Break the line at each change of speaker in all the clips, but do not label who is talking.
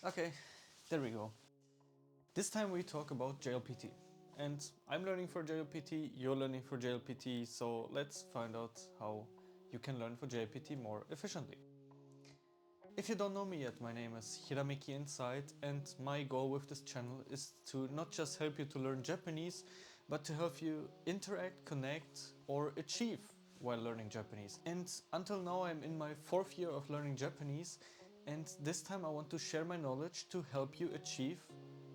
Okay, there we go. This time we talk about JLPT. And I'm learning for JLPT, you're learning for JLPT, so let's find out how you can learn for JLPT more efficiently. If you don't know me yet, my name is Hirameki Insight, and my goal with this channel is to not just help you to learn Japanese, but to help you interact, connect, or achieve while learning Japanese. And until now I'm in my 4th year of learning Japanese, and this time I want to share my knowledge to help you achieve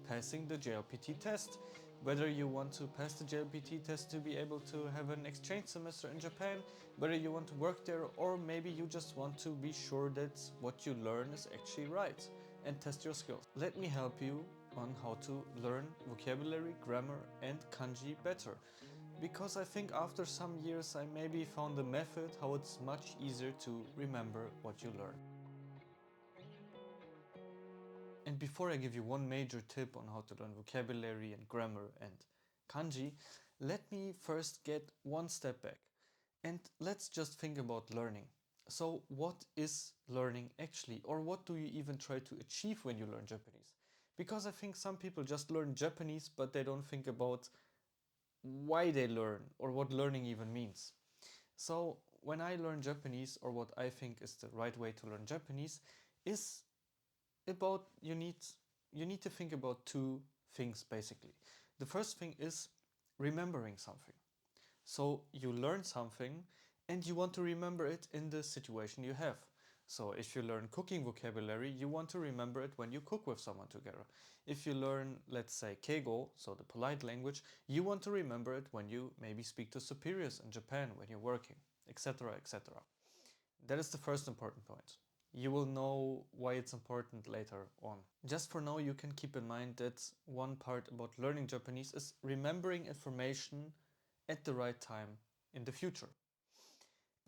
passing the JLPT test. Whether you want to pass the JLPT test to be able to have an exchange semester in Japan, whether you want to work there, or maybe you just want to be sure that what you learn is actually right and test your skills. Let me help you on how to learn vocabulary, grammar and kanji better. Because I think after some years I maybe found a method how it's much easier to remember what you learn. And before I give you one major tip on how to learn vocabulary and grammar and kanji, let me first get one step back. And let's just think about learning. So what is learning actually? Or what do you even try to achieve when you learn Japanese? Because I think some people just learn Japanese, but they don't think about why they learn or what learning even means. So when I learn Japanese, or what I think is the right way to learn Japanese, is about you need to think about two things basically. The first thing is remembering something. So you learn something and you want to remember it in the situation you have. So if you learn cooking vocabulary, you want to remember it when you cook with someone together. If you learn, let's say, keigo, so the polite language, you want to remember it when you maybe speak to superiors in Japan when you're working, etc., etc. That is the first important point. You will know why it's important later on. Just for now, you can keep in mind that one part about learning Japanese is remembering information at the right time in the future.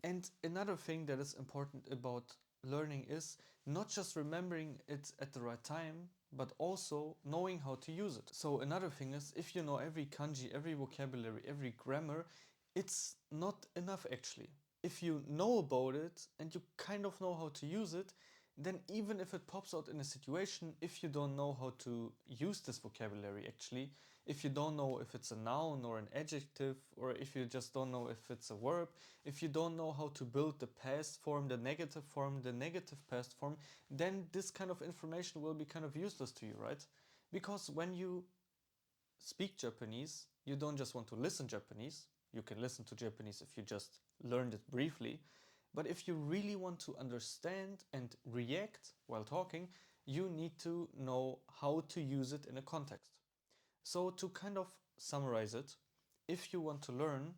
And another thing that is important about learning is not just remembering it at the right time, but also knowing how to use it. So another thing is, if you know every kanji, every vocabulary, every grammar, it's not enough actually. If you know about it and you kind of know how to use it, then even if it pops out in a situation, if you don't know how to use this vocabulary actually, if you don't know if it's a noun or an adjective, or if you just don't know if it's a verb, if you don't know how to build the past form, the negative past form, then this kind of information will be kind of useless to you, right? Because when you speak Japanese, you don't just want to listen Japanese. You can listen to Japanese if you just learned it briefly. But if you really want to understand and react while talking, you need to know how to use it in a context. So to kind of summarize it, if you want to learn,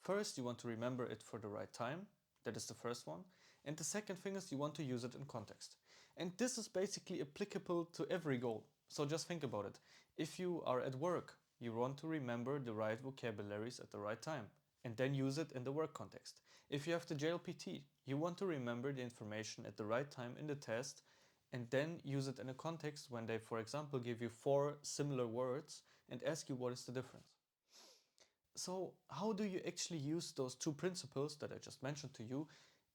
first you want to remember it for the right time. That is the first one. And the second thing is you want to use it in context. And this is basically applicable to every goal. So just think about it. If you are at work, you want to remember the right vocabularies at the right time and then use it in the work context. If you have the JLPT, you want to remember the information at the right time in the test and then use it in a context when they, for example, give you 4 similar words and ask you what is the difference. So how do you actually use those two principles that I just mentioned to you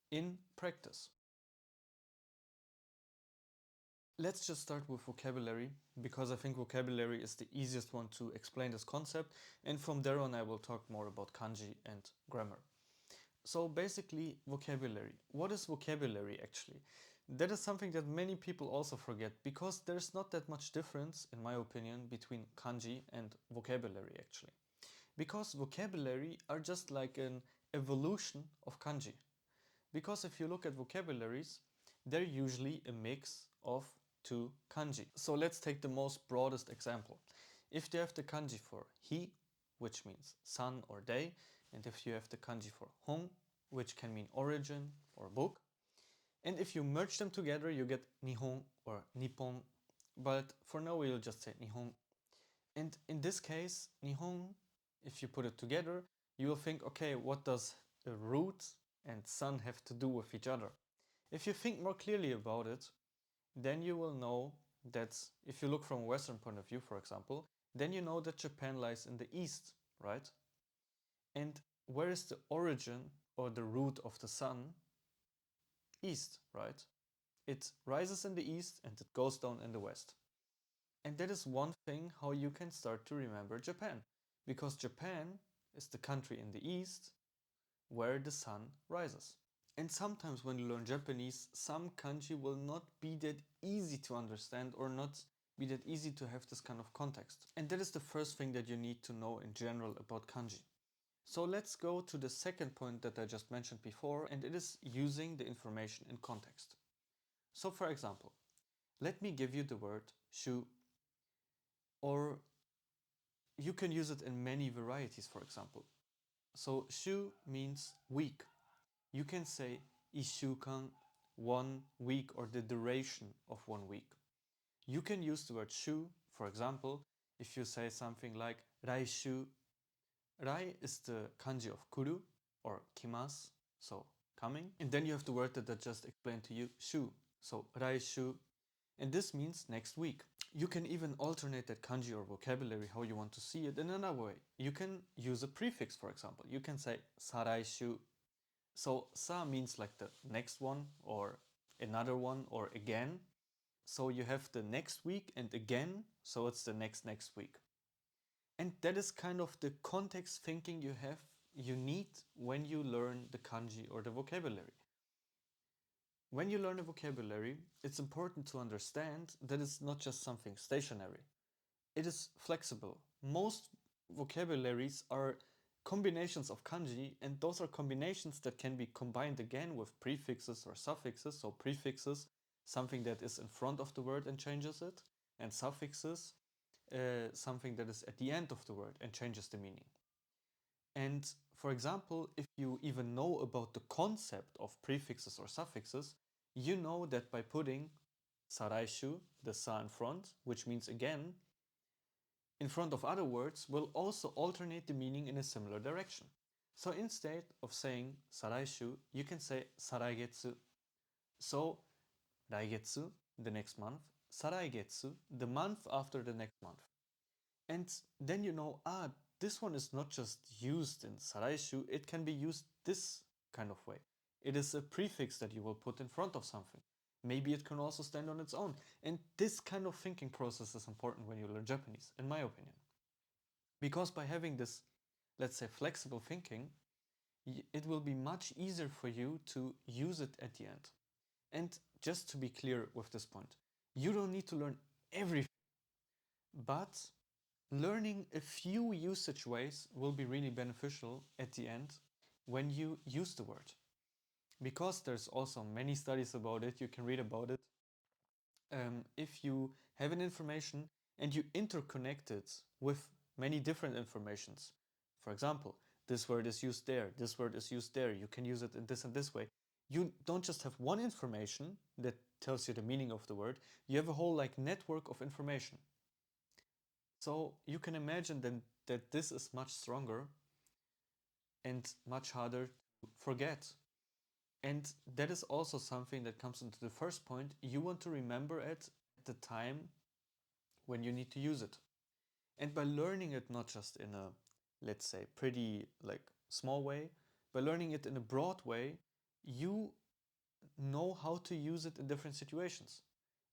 in practice? Let's just start with vocabulary, because I think vocabulary is the easiest one to explain this concept, and from there on I will talk more about kanji and grammar. So basically, vocabulary. What is vocabulary actually? That is something that many people also forget, because there's not that much difference, in my opinion, between kanji and vocabulary actually. Because vocabulary are just like an evolution of kanji. Because if you look at vocabularies, they're usually a mix of two kanji. So let's take the most broadest example. If you have the kanji for hi, which means sun or day, and if you have the kanji for hon, which can mean origin or book, and if you merge them together, you get nihon or nippon, but for now we'll just say nihon. And in this case, nihon, if you put it together, you will think, okay, what does a root and sun have to do with each other? If you think more clearly about it, then you will know that if you look from a Western point of view, for example, then you know that Japan lies in the east, right? And where is the origin or the root of the sun? East, right? It rises in the east and it goes down in the west. And that is one thing how you can start to remember Japan. Because Japan is the country in the east where the sun rises. And sometimes when you learn Japanese, some kanji will not be that easy to understand or not be that easy to have this kind of context. And that is the first thing that you need to know in general about kanji. So let's go to the second point that I just mentioned before, and it is using the information in context. So for example, let me give you the word shu, or you can use it in many varieties, for example. So shu means week. You can say ishukan, 1 week, or the duration of 1 week. You can use the word shu, for example, if you say something like raishu. Rai is the kanji of kuru or kimasu, so coming. And then you have the word that I just explained to you, shu. So raishu. And this means next week. You can even alternate that kanji or vocabulary how you want to see it in another way. You can use a prefix, for example. You can say saraishu. So sa means like the next one or another one or again. So you have the next week and again, so it's the next week. And that is kind of the context thinking you need when you learn the kanji or the vocabulary. When you learn a vocabulary, it's important to understand that it's not just something stationary. It is flexible. Most vocabularies are combinations of kanji, and those are combinations that can be combined again with prefixes or suffixes. So prefixes, something that is in front of the word and changes it, and suffixes, something that is at the end of the word and changes the meaning. And for example, if you even know about the concept of prefixes or suffixes, you know that by putting saraishu, the sa in front, which means again, in front of other words will also alternate the meaning in a similar direction. So instead of saying saraishu, you can say saraigetsu. So raigetsu, the next month, saraigetsu, the month after the next month. And then you know, this one is not just used in saraishu, it can be used this kind of way. It is a prefix that you will put in front of something. Maybe it can also stand on its own. And this kind of thinking process is important when you learn Japanese, in my opinion. Because by having this, let's say, flexible thinking, it will be much easier for you to use it at the end. And just to be clear with this point, you don't need to learn everything, but learning a few usage ways will be really beneficial at the end when you use the word. Because there's also many studies about it, you can read about it. If you have an information and you interconnect it with many different informations, for example, this word is used there, this word is used there, you can use it in this and this way. You don't just have one information that tells you the meaning of the word, you have a whole like network of information. So you can imagine then that this is much stronger and much harder to forget. And that is also something that comes into the first point. You want to remember it at the time when you need to use it. And by learning it not just in a, let's say, pretty like small way, by learning it in a broad way, you know how to use it in different situations.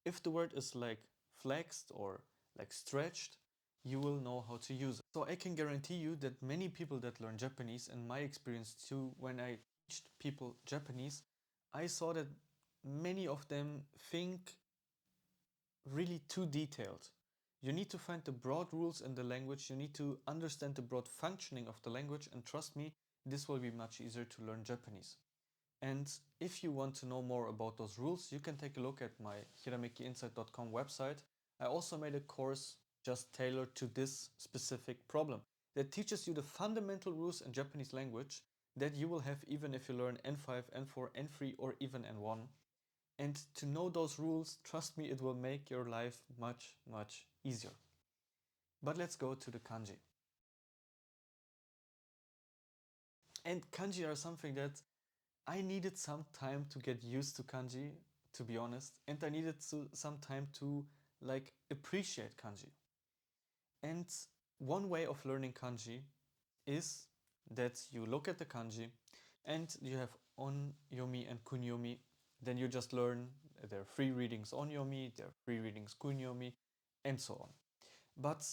If the word is like flexed or like stretched, you will know how to use it. So I can guarantee you that many people that learn Japanese, and my experience too, when I teach people Japanese, I saw that many of them think really too detailed. You need to find the broad rules in the language, you need to understand the broad functioning of the language, and trust me, this will be much easier to learn Japanese. And if you want to know more about those rules, you can take a look at my hiramekiinsight.com website. I also made a course just tailored to this specific problem that teaches you the fundamental rules in Japanese language that you will have even if you learn N5, N4, N3, or even N1. And to know those rules, trust me, it will make your life much, much easier. But let's go to the kanji. And kanji are something that I needed some time to get used to kanji, to be honest, and I needed some time to like appreciate kanji. And one way of learning kanji is that you look at the kanji and you have on yomi and kunyomi. Then you just learn There are free readings on Yomi, there are free readings Kunyomi, and so on. But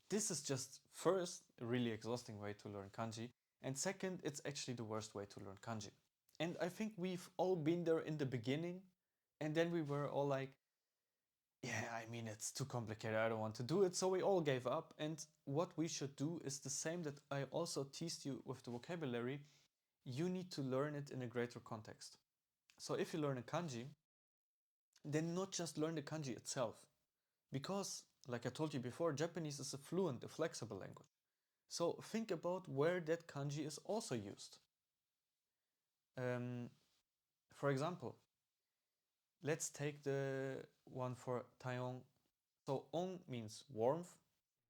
this is just first a really exhausting way to learn kanji, and second, it's actually the worst way to learn kanji. And I think we've all been there in the beginning, and then we were all like, yeah, I mean, it's too complicated, I don't want to do it, so we all gave up. And what we should do is the same that I also teased you with the vocabulary. You need to learn it in a greater context. So if you learn a kanji, then not just learn the kanji itself. Because, like I told you before, Japanese is a fluent, a flexible language. So think about where that kanji is also used. For example, let's take the one for taion. So on means warmth,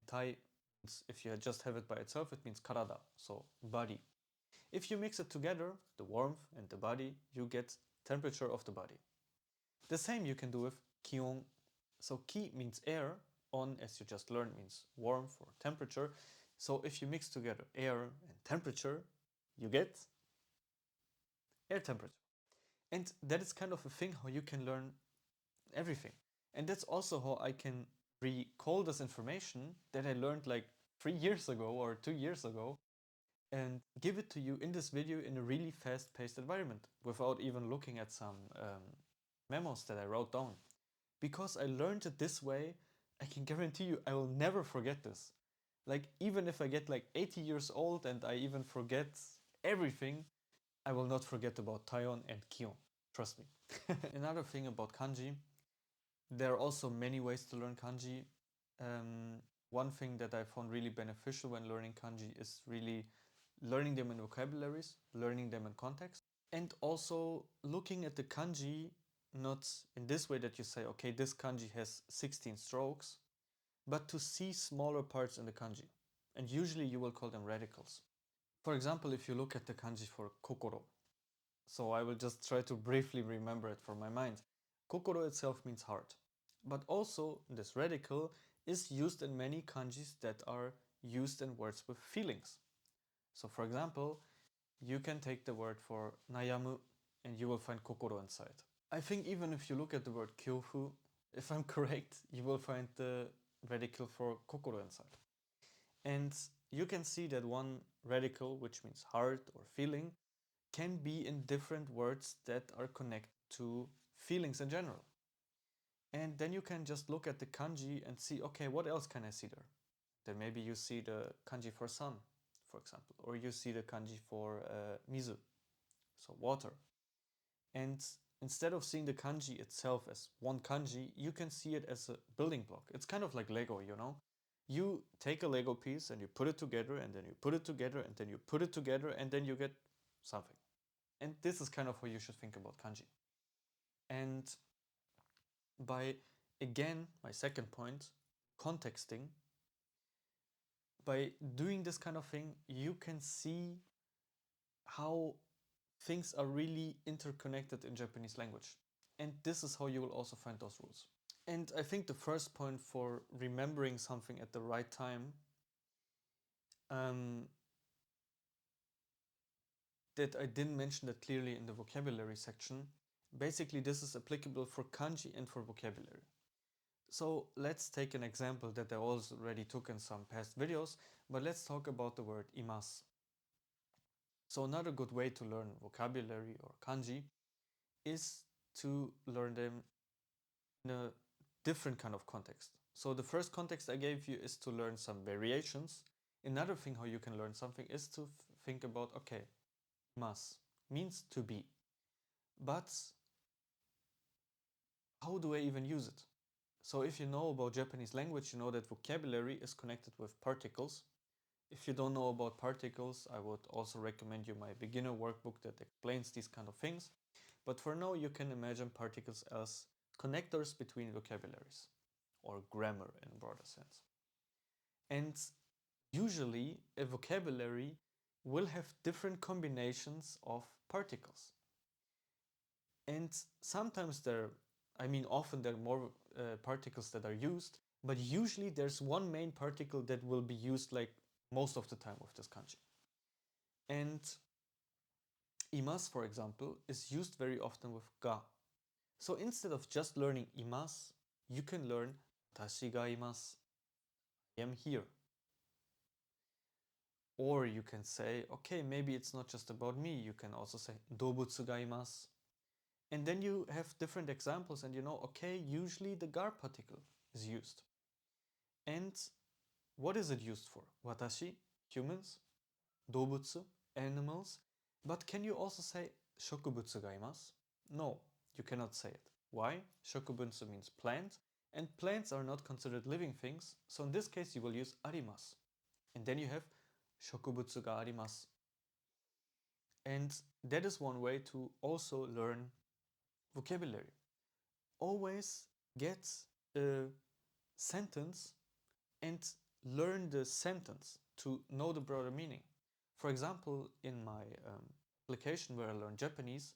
tai means, if you just have it by itself, it means karada, so body. If you mix it together, the warmth and the body, you get temperature of the body. The same you can do with kion. So ki means air, on, as you just learned, means warmth or temperature. So if you mix together air and temperature, you get air temperature. And that is kind of a thing how you can learn everything. And that's also how I can recall this information that I learned like 3 years ago or 2 years ago and give it to you in this video in a really fast-paced environment without even looking at some memos that I wrote down. Because I learned it this way, I can guarantee you I will never forget this. Like, even if I get like 80 years old and I even forget everything, I will not forget about Taion and Kion. Trust me. Another thing about kanji, there are also many ways to learn kanji. One thing that I found really beneficial when learning kanji is really learning them in vocabularies, learning them in context, and also looking at the kanji not in this way that you say, okay, this kanji has 16 strokes, but to see smaller parts in the kanji. And usually you will call them radicals. For example, if you look at the kanji for kokoro, so I will just try to briefly remember it from my mind. Kokoro itself means heart. But also, this radical is used in many kanjis that are used in words with feelings. So for example, you can take the word for nayamu and you will find kokoro inside. I think even if you look at the word kyofu, if I'm correct, you will find the radical for kokoro inside. And you can see that one radical, which means heart or feeling, can be in different words that are connected to feelings in general. And then you can just look at the kanji and see, okay, what else can I see there? Then maybe you see the kanji for sun, for example, or you see the kanji for mizu, so water. And instead of seeing the kanji itself as one kanji, you can see it as a building block. It's kind of like Lego, you know? You take a Lego piece and you put it together, and then you put it together, and then you put it together, and then you get something. And this is kind of how you should think about kanji. And by, again, my second point, contexting, by doing this kind of thing, you can see how things are really interconnected in Japanese language. And this is how you will also find those rules. And I think the first point for remembering something at the right time that I didn't mention that clearly in the vocabulary section. Basically, this is applicable for kanji and for vocabulary. So let's take an example that I already took in some past videos, but let's talk about the word imasu. So another good way to learn vocabulary or kanji is to learn them in a different kind of context. So the first context I gave you is to learn some variations. Another thing how you can learn something is to think about, okay, mas means to be, but how do I even use it? So if you know about Japanese language, you know that vocabulary is connected with particles. If you don't know about particles, I would also recommend you my beginner workbook that explains these kind of things. But for now, you can imagine particles as connectors between vocabularies, or grammar in a broader sense. And usually, a vocabulary will have different combinations of particles. And sometimes often there are more particles that are used, but usually there's one main particle that will be used like most of the time with this kanji. And imas, for example, is used very often with ga. So instead of just learning imasu, you can learn watashi ga imasu. I am here. Or you can say, okay, maybe it's not just about me. You can also say dobutsu ga imasu. And then you have different examples and you know, okay, usually the gar particle is used. And what is it used for? Watashi, humans, dobutsu, animals. But can you also say shokubutsu ga imasu? No, you cannot say it. Why? Shokubutsu means plant, and plants are not considered living things, so in this case you will use arimasu. And then you have shokubutsu ga arimasu. And that is one way to also learn vocabulary. Always get a sentence and learn the sentence to know the broader meaning. For example, in my application where I learn Japanese,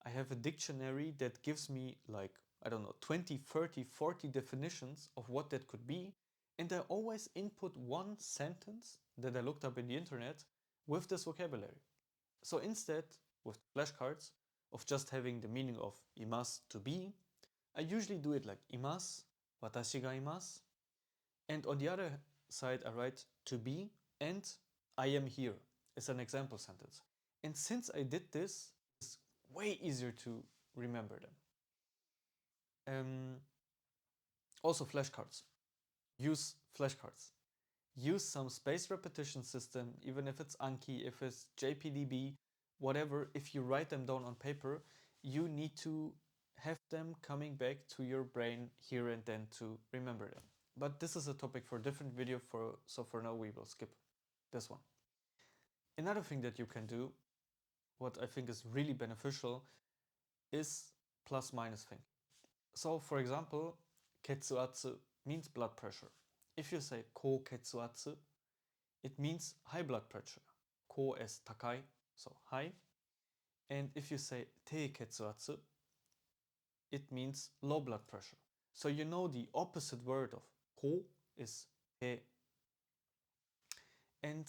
I have a dictionary that gives me like, I don't know, 20, 30, 40 definitions of what that could be. And I always input one sentence that I looked up in the internet with this vocabulary. So instead, with flashcards, of just having the meaning of imasu to be, I usually do it like imasu, watashi ga imasu, and on the other side I write to be and I am here as an example sentence. And since I did this, it's way easier to remember them. Also flashcards. Use flashcards. Use some spaced repetition system, even if it's Anki, if it's JPDB, whatever. If you write them down on paper, you need to have them coming back to your brain here and then to remember them. But this is a topic for a different video, so for now we will skip this one. Another thing that you can do, what I think is really beneficial, is plus minus thing. So for example, ketsuatsu means blood pressure. If you say ko ketsuatsu, it means high blood pressure. Ko is takai, so high. And if you say te ketsuatsu, it means low blood pressure. So you know the opposite word of ko is te. And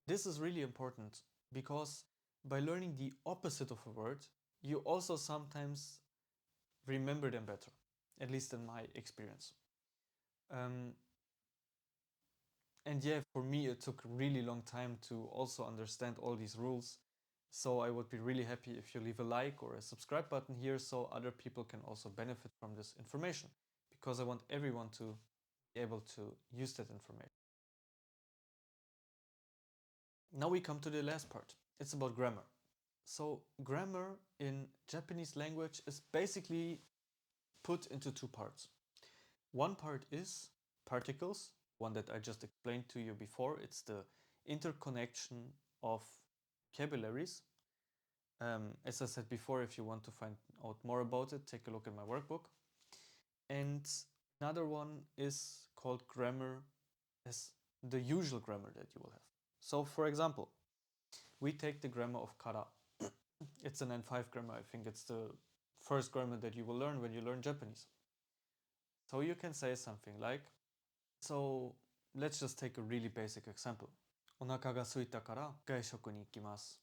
this is really important because by learning the opposite of a word, you also sometimes remember them better, at least in my experience. And yeah, for me, it took a really long time to also understand all these rules. So I would be really happy if you leave a like or a subscribe button here so other people can also benefit from this information, because I want everyone to be able to use that information. Now we come to the last part. It's about grammar. So grammar in Japanese language is basically put into two parts. One part is particles, one that I just explained to you before. It's the interconnection of vocabularies. As I said before, if you want to find out more about it, take a look at my workbook. And another one is called grammar, as the usual grammar that you will have. So for example, we take the grammar of kara. It's an N5 grammar. I think it's the first grammar that you will learn when you learn Japanese. So you can say something like, so let's just take a really basic example. お腹が空いたから外食に行きます.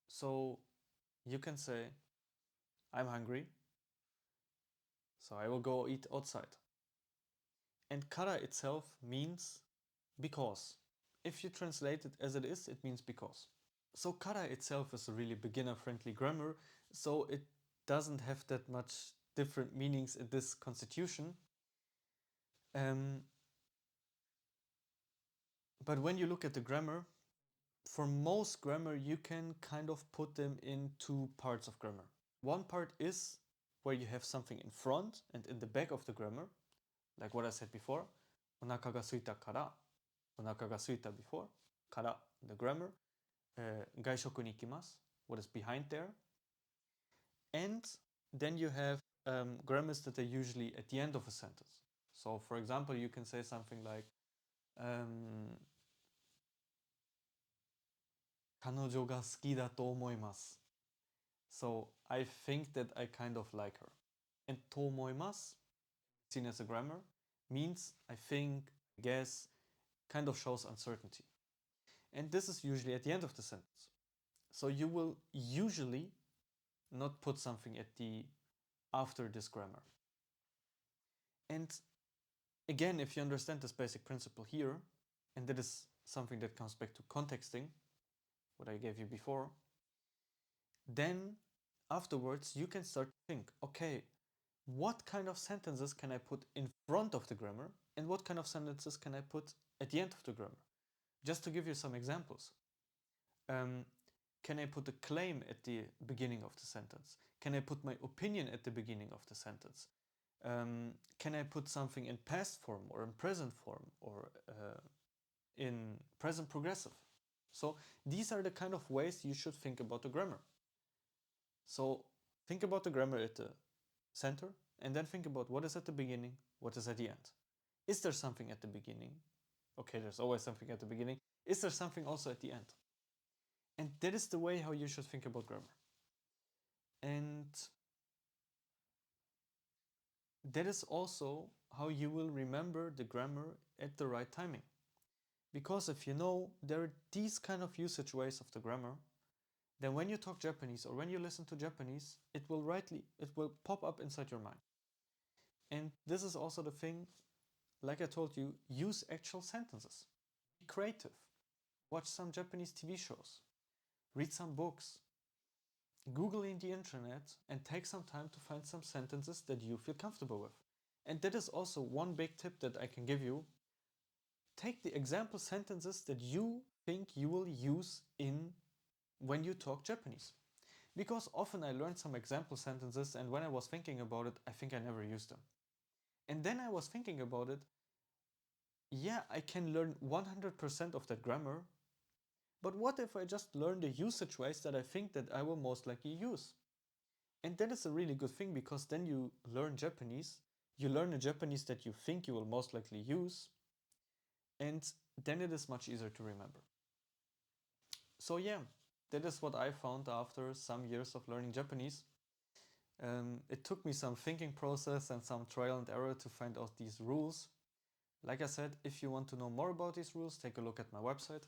So you can say, I'm hungry, so I will go eat outside. And kara itself means because. If you translate it as it is, it means because. So kara itself is a really beginner-friendly grammar, so it doesn't have that much different meanings in this constitution. But when you look at the grammar, for most grammar, you can kind of put them in two parts of grammar. One part is where you have something in front and in the back of the grammar, like what I said before. お腹が空いたから、お腹が空いた before, から the grammar, 外食に行きます what is behind there. And then you have grammars that are usually at the end of a sentence. So for example, you can say something like, 彼女が好きだと思います. So I think that I kind of like her. And と思います, seen as a grammar, means I think, I guess, kind of shows uncertainty. And this is usually at the end of the sentence. So you will usually not put something at the after this grammar. And again, if you understand this basic principle here, and that is something that comes back to contexting, what I gave you before, then afterwards you can start to think, okay, what kind of sentences can I put in front of the grammar and what kind of sentences can I put at the end of the grammar? Just to give you some examples. Can I put a claim at the beginning of the sentence? Can I put my opinion at the beginning of the sentence? Can I put something in past form or in present form or in present progressive? So these are the kind of ways you should think about the grammar. So think about the grammar at the center and then think about what is at the beginning, what is at the end. Is there something at the beginning? Okay, there's always something at the beginning. Is there something also at the end? And that is the way how you should think about grammar. And that is also how you will remember the grammar at the right timing. Because if you know there are these kind of usage ways of the grammar, then when you talk Japanese or when you listen to Japanese, it will pop up inside your mind. And this is also the thing, like I told you, use actual sentences. Be creative. Watch some Japanese TV shows. Read some books. Google in the internet and take some time to find some sentences that you feel comfortable with. And that is also one big tip that I can give you. Take the example sentences that you think you will use in when you talk Japanese. Because often I learned some example sentences and when I was thinking about it, I think I never used them. And then I was thinking about it, yeah, I can learn 100% of that grammar, but what if I just learn the usage ways that I think that I will most likely use? And that is a really good thing because then you learn Japanese, you learn a Japanese that you think you will most likely use, and then it is much easier to remember. So yeah, that is what I found after some years of learning Japanese. It took me some thinking process and some trial and error to find out these rules. Like I said, if you want to know more about these rules, take a look at my website.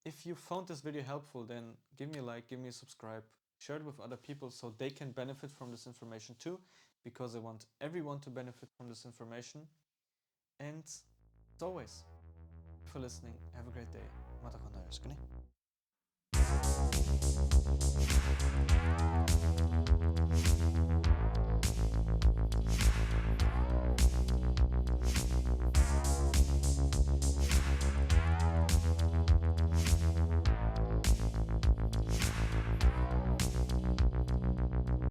If you found this video helpful, then give me a like, give me a subscribe, share it with other people so they can benefit from this information too, because I want everyone to benefit from this information. And as always, thank you for listening. Have a great day. Mata kondo yoroshiku ne.